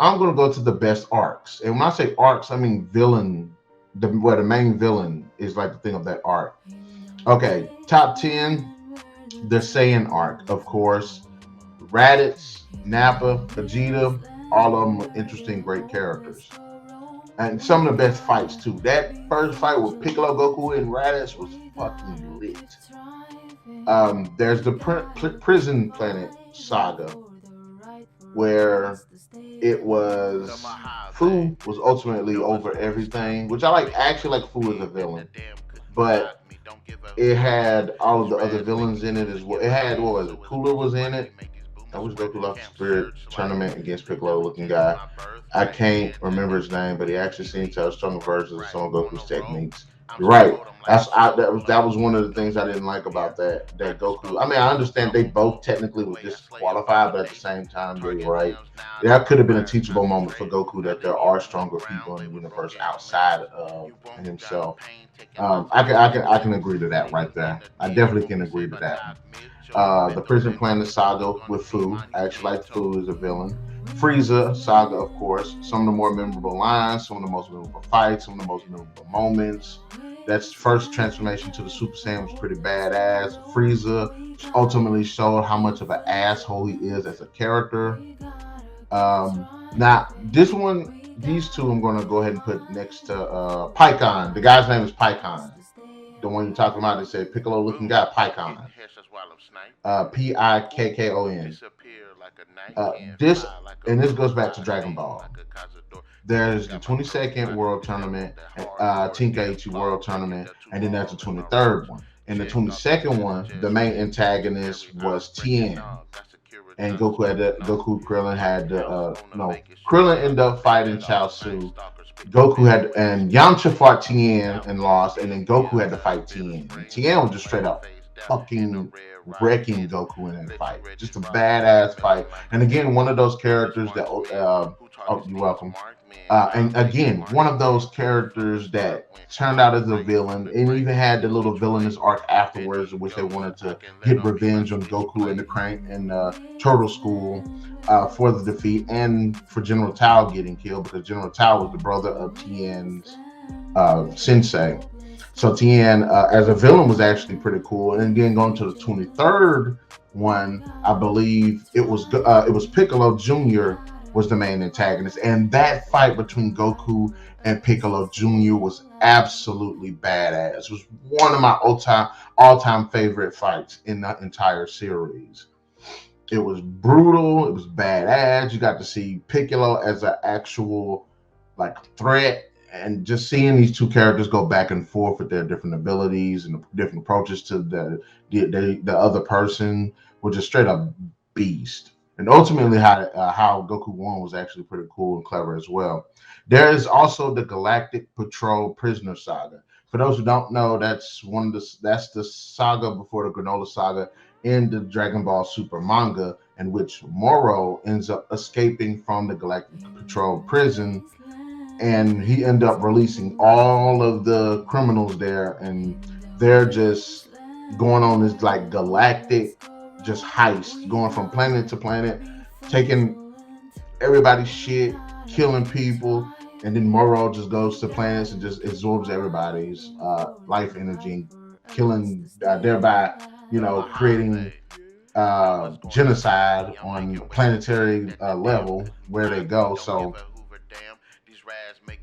I'm gonna go to the best arcs, and when I say arcs, I mean villain. Where the main villain is like the thing of that arc. Okay, top 10. The Saiyan arc, of course. Raditz, Nappa, Vegeta, all of them are interesting, great characters. And some of the best fights too. That first fight with Piccolo, Goku, and Raditz was fucking lit. There's the prison planet saga, where it was Fu was ultimately over everything, which I like. I actually like Fu as a villain, but it had all of the other villains in it as well. It had, what was it? Cooler was in it. I wish Goku left the Spirit tournament against Piccolo looking guy. I can't remember his name, but he actually seemed to have stronger versions of some of Goku's techniques. You're right. That was one of the things I didn't like about that Goku. I mean, I understand they both technically were disqualified, but at the same time, you're right. That could have been a teachable moment for Goku that there are stronger people in the universe outside of himself. I can agree to that right there. I definitely can agree to that. The Prison Planet saga with Fu. I actually like Fu as a villain. Frieza saga, of course. Some of the more memorable lines, some of the most memorable fights, some of the most memorable moments. That's first transformation to the Super Saiyan was pretty badass. Frieza ultimately showed how much of an asshole he is as a character. Now, these two I'm going to go ahead and put next to Pycon. The guy's name is Pycon. The one you're talking about, they said Piccolo looking guy, Pycon. Pikkon. This and this goes back to Dragon Ball. There's the 22nd World Tournament, Tenkaichi World Tournament, and then there's the 23rd one. In the 22nd one, the main antagonist was Tien, and Krillin had no, Krillin ended up fighting Chaozu. Goku had and Yamcha fought Tien and lost, and then Goku had to fight Tien. And Tien was just straight up fucking wrecking Goku in that fight. Just a badass fight. And again, one of those characters that oh, you're welcome. And again, one of those characters that turned out as a villain, and even had the little villainous arc afterwards, in which they wanted to get revenge on Goku and the Crank and Turtle School for the defeat, and for General Tao getting killed, because General Tao was the brother of Tien's sensei. So Tien, as a villain, was actually pretty cool. And then going to the 23rd one, I believe it was Piccolo Jr. was the main antagonist, and that fight between Goku and Piccolo Jr. was absolutely badass. It was one of my all-time favorite fights in the entire series. It was brutal. It was badass. You got to see Piccolo as an actual like threat. And just seeing these two characters go back and forth with their different abilities and different approaches to the other person was just straight up beast. And ultimately, how Goku won was actually pretty cool and clever as well. There is also the Galactic Patrol Prisoner Saga. For those who don't know, that's the saga before the Granola Saga in the Dragon Ball Super manga, in which Moro ends up escaping from the Galactic Patrol prison. And he ended up releasing all of the criminals there, and they're just going on this like galactic just heist, going from planet to planet, taking everybody's shit, killing people, and then Moro just goes to planets and just absorbs everybody's life energy, killing, thereby, creating genocide on planetary level where they go. So.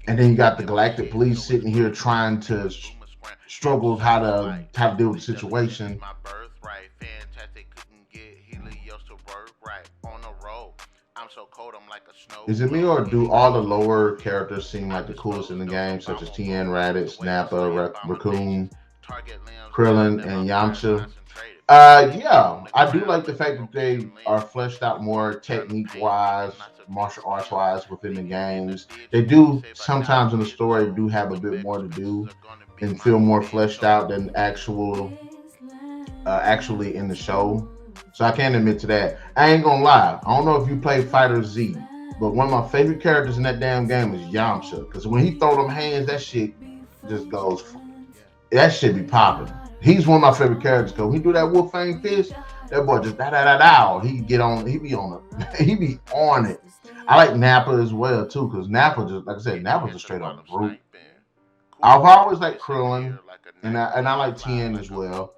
And then you got the Galactic Police sitting here trying to struggle how to deal with the situation. Is it me, or do all the lower characters seem like the coolest in the game, such as Tien, Raditz, Nappa, Raccoon, Krillin, and Yamcha? Yeah, I do like the fact that they are fleshed out more technique-wise, martial arts-wise within the games. They do sometimes in the story do have a bit more to do and feel more fleshed out than actually in the show. So I can admit to that. I ain't gonna lie. I don't know if you play Fighter Z, but one of my favorite characters in that damn game is Yamcha. Because when he throw them hands, that shit just goes. That shit be popping. He's one of my favorite characters because when he do that Wolfang fist, that boy just da da da da. He get on. He be on it. He be on it. I like Nappa as well too, because Nappa just like I said, Nappa's a straight up brute. I've always liked Krillin, and I like Tien as well.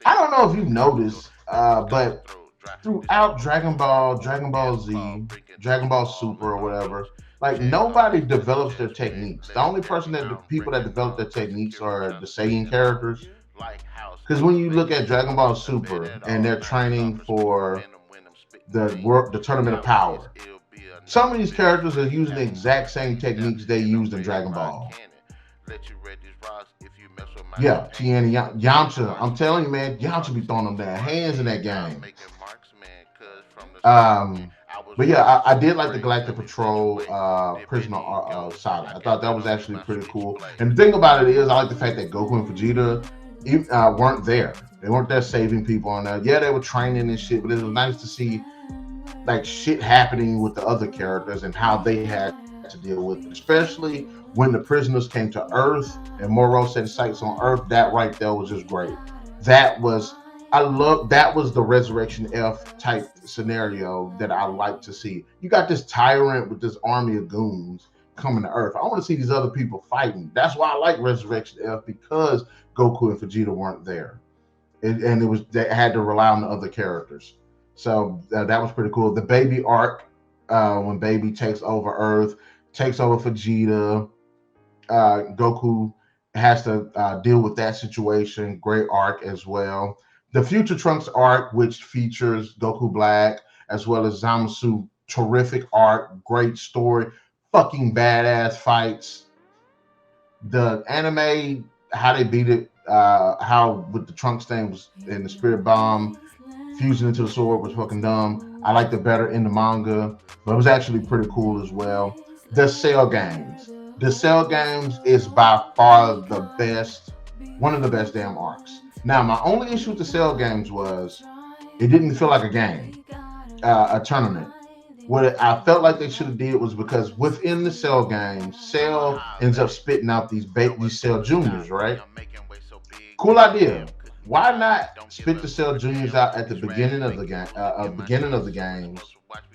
I don't know if you've noticed, but throughout Dragon Ball, Dragon Ball Z, Dragon Ball Super, or whatever, like nobody develops their techniques. The only person that the people that develop their techniques are the Saiyan characters. Because when you look at Dragon Ball Super and they're training for the Tournament of Power, some of these characters are using the exact same techniques they used in Dragon Ball. Yeah, Tien and Yamcha. I'm telling you, man, Yamcha be throwing them their hands in that game. But yeah, I did like the Galactic Patrol Prisoner Saga. I thought that was actually pretty cool. And the thing about it is, I like the fact that Goku and Vegeta weren't there. They weren't there saving people on that. Yeah, they were training and shit, but it was nice to see like shit happening with the other characters and how they had to deal with it, especially when the prisoners came to Earth and Moro set sights on Earth. That right there was just great. That was the Resurrection F type scenario that I like to see. You got this tyrant with this army of goons coming to Earth. I want to see these other people fighting. That's why I like Resurrection F, because Goku and Vegeta weren't there, and it was they had to rely on the other characters. So that was pretty cool. The Baby arc, when Baby takes over Earth, takes over Vegeta, Goku has to deal with that situation. Great arc as well. The Future Trunks arc, which features Goku Black as well as Zamasu, terrific arc, great story, fucking badass fights. The anime, how they beat it, how with the Trunks thing was in the Spirit Bomb fusing into the sword was fucking dumb. I liked it better in the manga, but it was actually pretty cool as well. The Cell games. The Cell games is by far the best, one of the best damn arcs. Now, my only issue with the Cell games was it didn't feel like a game, a tournament. What I felt like they should have did was, because within the Cell games, Cell ends up spitting out these Cell Juniors, right? Cool idea. Why not spit the Cell Juniors out at the beginning of the game? Beginning of the games,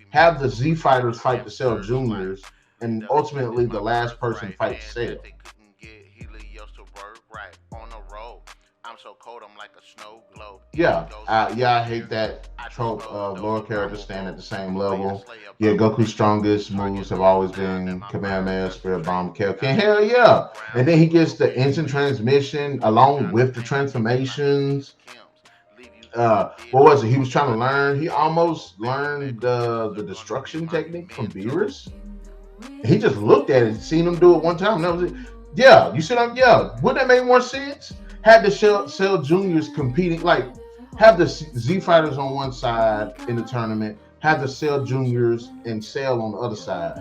have the Z Fighters fight the Cell Juniors, and ultimately the last person fights Cell. Yeah, I hate that trope of lower characters staying at the same level. Yeah, Goku's strongest moves have always been Kamehameha, Spirit Bomb, Kaioken. Hell yeah! And then he gets the instant transmission along with the transformations. What was it? He was trying to learn. He almost learned the destruction technique from Beerus. He just looked at it, seen him do it one time. And that was it. Yeah, you see that? Yeah, wouldn't that make more sense? Had the Cell Juniors competing, like have the Z Fighters on one side in the tournament, have the Cell Juniors and Cell on the other side,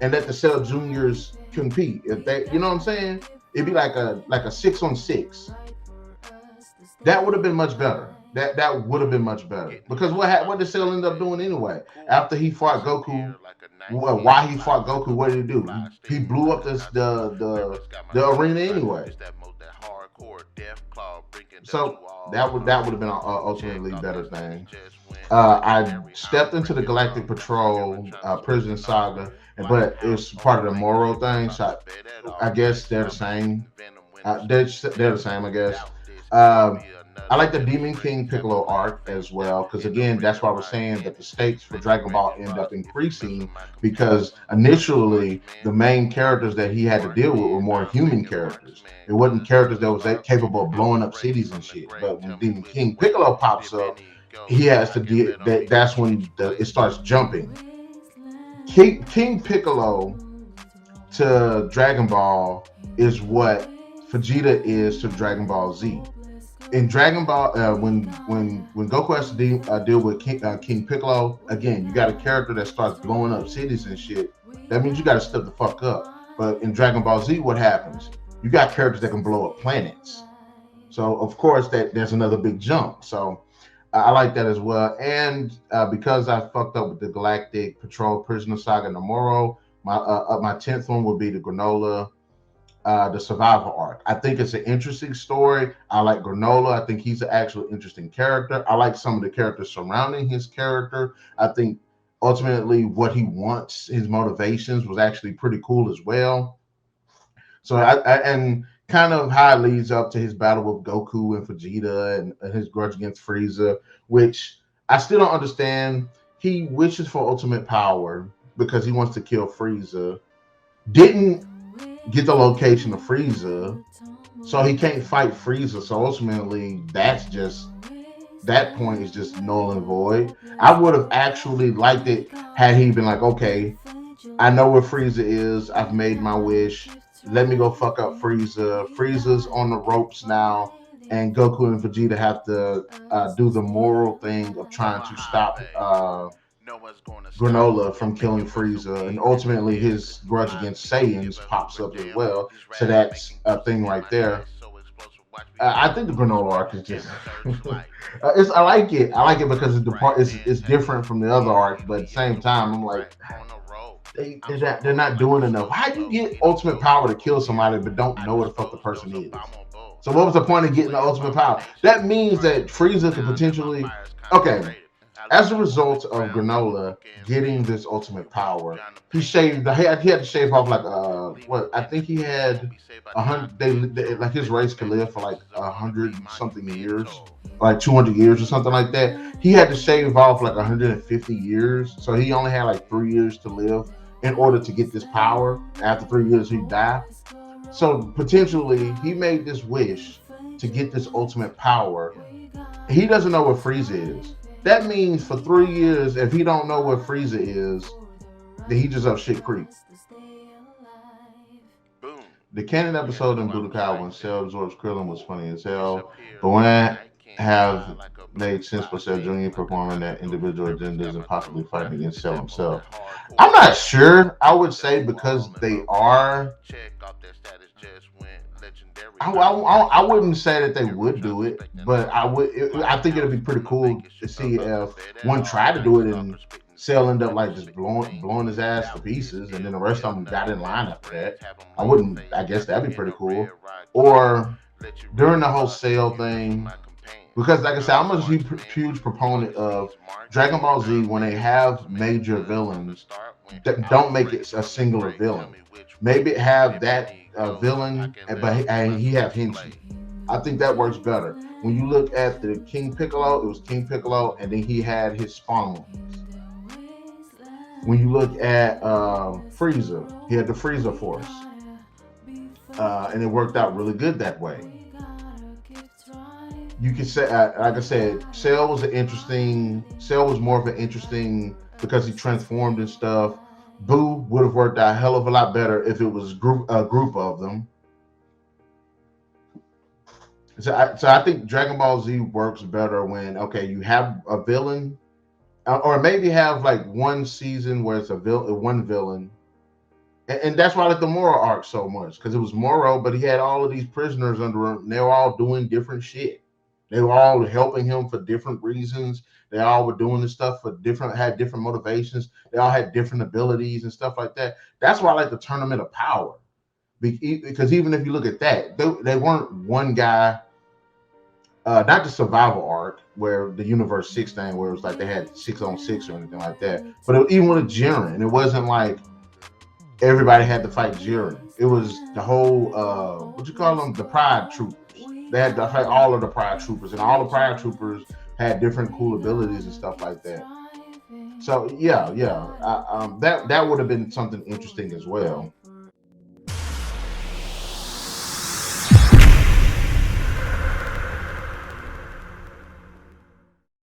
and let the Cell Juniors compete. If they, you know what I'm saying? It'd be like a 6-on-6. That would have been much better. That would have been much better, because what did Cell end up doing anyway? After he fought Goku, why he fought Goku? What did he do? He blew up the arena anyway. So that would have been an ultimately better thing. I stepped into the Galactic Patrol Prison Saga, but it was part of the Moro thing. So I guess they're the same. They're the same, I guess. I like the Demon King Piccolo arc as well, because again, that's why I was saying that the stakes for Dragon Ball end up increasing, because initially the main characters that he had to deal with were more human characters. It wasn't characters that was capable of blowing up cities and shit. But when Demon King Piccolo pops up, he has to deal. That's when it starts jumping. King Piccolo to Dragon Ball is what Vegeta is to Dragon Ball Z. In Dragon Ball, when Goku has to deal with King Piccolo, again, you got a character that starts blowing up cities and shit. That means you got to step the fuck up. But in Dragon Ball Z, what happens? You got characters that can blow up planets. So of course there's another big jump. So I like that as well. And because I fucked up with the Galactic Patrol Prisoner Saga Nomoro, my 10th one would be the Granola. The survival arc. I think it's an interesting story. I like Granola. I think he's an actual interesting character. I like some of the characters surrounding his character. I think ultimately what he wants, his motivations was actually pretty cool as well. So and kind of how it leads up to his battle with Goku and Vegeta and his grudge against Frieza, which I still don't understand. He wishes for ultimate power because he wants to kill Frieza. Didn't get the location of Frieza, so he can't fight Frieza. So ultimately, that point is just null and void. I would have actually liked it had he been like, okay, I know where Frieza is. I've made my wish. Let me go fuck up Frieza. Frieza's on the ropes now, and Goku and Vegeta have to do the moral thing of trying to stop Granola from killing Frieza, and ultimately his grudge against Saiyans pops up as well. So that's a thing right there. I think the Granola arc is just I like it. I like it because it's different from the other arcs, but at the same time, I'm like they're not doing enough. How do you get ultimate power to kill somebody but don't know what the fuck the person is? So what was the point of getting the ultimate power? That means that Frieza could potentially okay. As a result of Granola getting this ultimate power, he had to shave off like what I think he had 100. Like his race could live for like 100 something years, like 200 years or something like that. He had to shave off like 150 years, so he only had like 3 years to live in order to get this power. After 3 years, he'd die. So potentially, he made this wish to get this ultimate power. He doesn't know what Frieza is. That means for 3 years, if he don't know what Frieza is, then he just up shit creek. The canon episode in Budokai when Cell absorbs Krillin was funny as hell, but when I have made sense for Cell Jr. performing that individual agendas and possibly fighting against Cell himself. I'm not sure. I would say because they are. I wouldn't say that they would do it, but I think it'd be pretty cool to see if one tried to do it and Cell ended up like just blowing his ass to pieces, and then the rest of them got in line after that. I guess that'd be pretty cool. Or during the whole Cell thing, because like I said, I'm a huge proponent of Dragon Ball Z when they have major villains that don't make it a singular villain. Maybe have that villain, but he have henchmen. I think that works better. When you look at the King Piccolo, it was King Piccolo, and then he had his spawn. When you look at Frieza, he had the Frieza Force, and it worked out really good that way. You could say, like I said, Cell was more of an interesting because he transformed and stuff. Buu would have worked out a hell of a lot better if it was a group of them. So I think Dragon Ball Z works better when you have a villain, or maybe have like one season where it's one villain, and that's why I like the Moro arc so much, because it was Moro, but he had all of these prisoners under him, and they were all doing different shit. They were all helping him for different reasons. They all were doing this stuff had different motivations. They all had different abilities and stuff like that. That's why I like the Tournament of Power. Because even if you look at that, they weren't one guy, not the survival arc where the Universe 6 thing, where it was like they had 6-on-6 or anything like that. But even with Jiren, it wasn't like everybody had to fight Jiren. It was the whole, what you call them? The Pride Troopers. They had to fight all of the Pride Troopers, and all the Pride Troopers had different cool abilities and stuff like that. So that would have been something interesting as well.